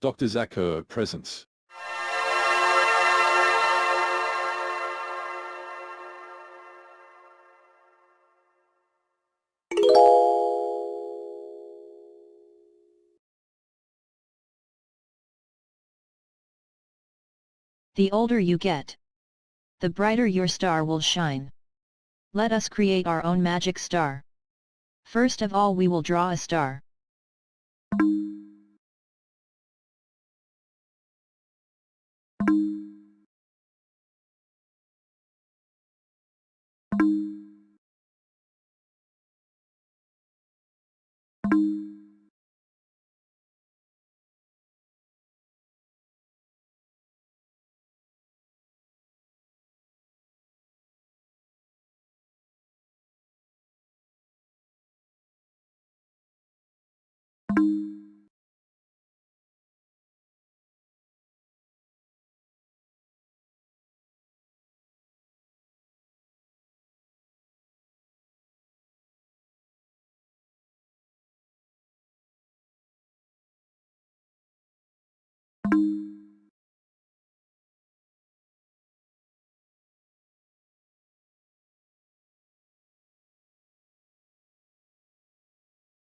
Dr. Zacco presents. The older you get, the brighter your star will shine. Let us create our own magic star. First of all, we will draw a star.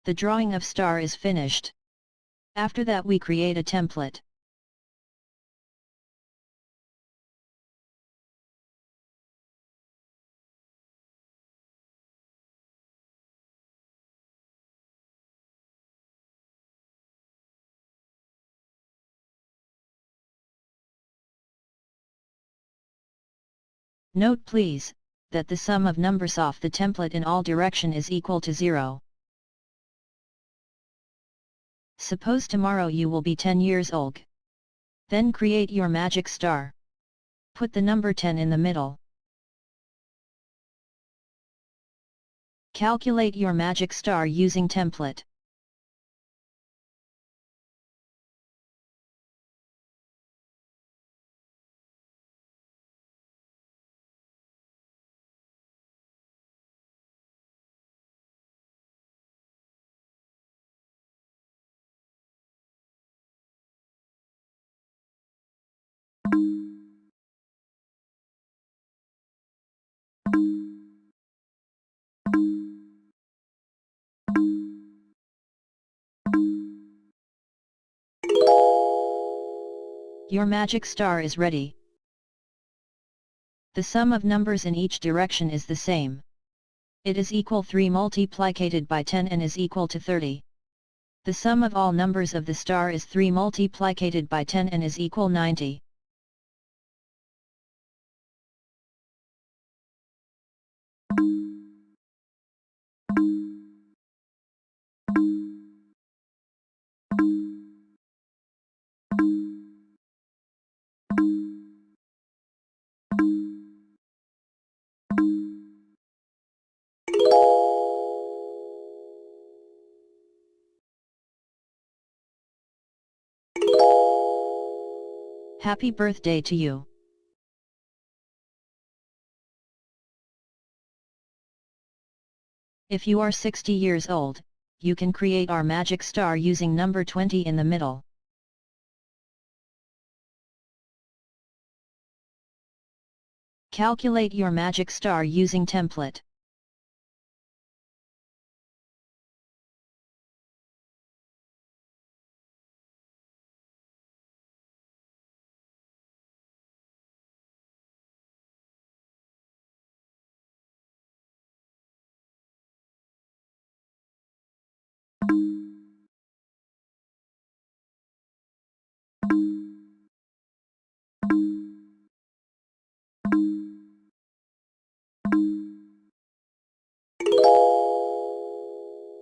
The drawing of star is finished. After that, we create a template. Note please, that the sum of numbers of the template in all direction is equal to 0. Suppose tomorrow you will be 10 years old. Then create your magic star. Put the number 10 in the middle. Calculate your magic star using template. Your magic star is ready. The sum of numbers in each direction is the same. It is equal 3 multiplied by 10 and is equal to 30. The sum of all numbers of the star is 3 multiplied by 10 and is equal 90. Happy birthday to you! If you are 60 years old, you can create our magic star using number 20 in the middle. Calculate your magic star using template.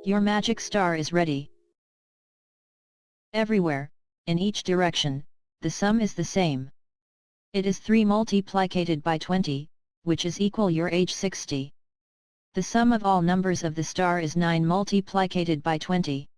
Your magic star is ready. Everywhere, in each direction, the sum is the same. It is 3 multiplied by 20, which is equal your age 60. The sum of all numbers of the star is 9 multiplied by 20.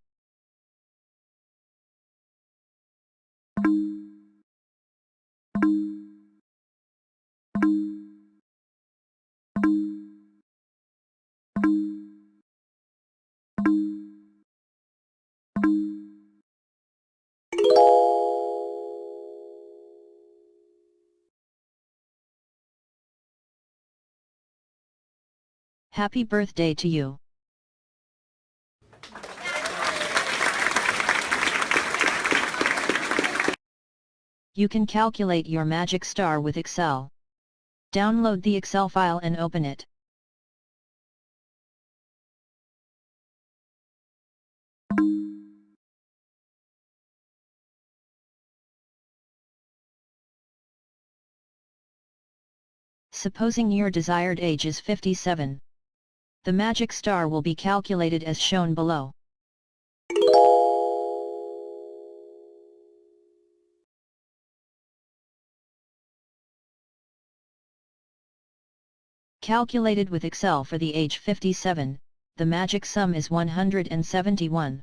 Happy birthday to you! You can calculate your magic star with Excel. Download the Excel file and open it. Supposing your desired age is 57. The magic star will be calculated as shown below. Calculated with Excel for the age 57, the magic sum is 171.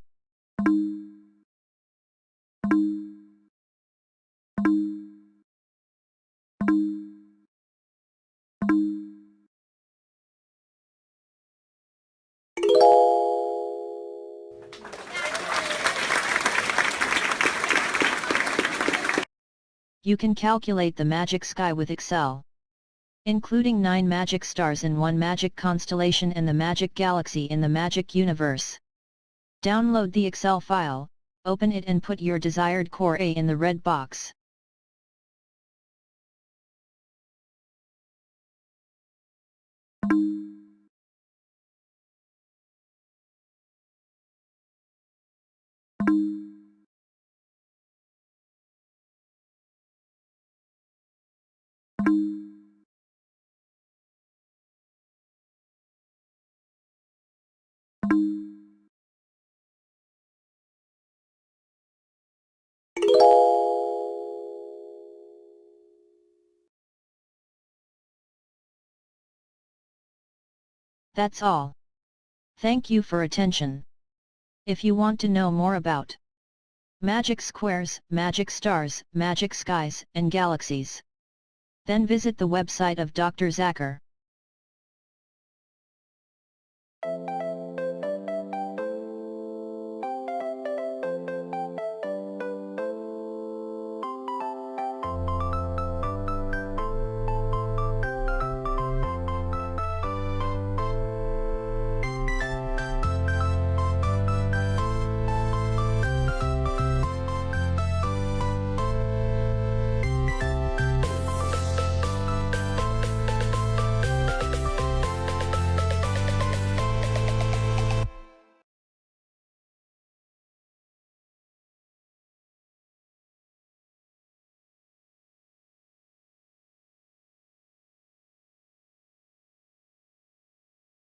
You can calculate the magic sky with Excel, including 9 magic stars in one magic constellation and the magic galaxy in the magic universe. Download the Excel file, open it and put your desired core A in the red box. That's all. Thank you for attention. If you want to know more about magic squares, magic stars, magic skies, and galaxies, then visit the website of Dr. Zacher.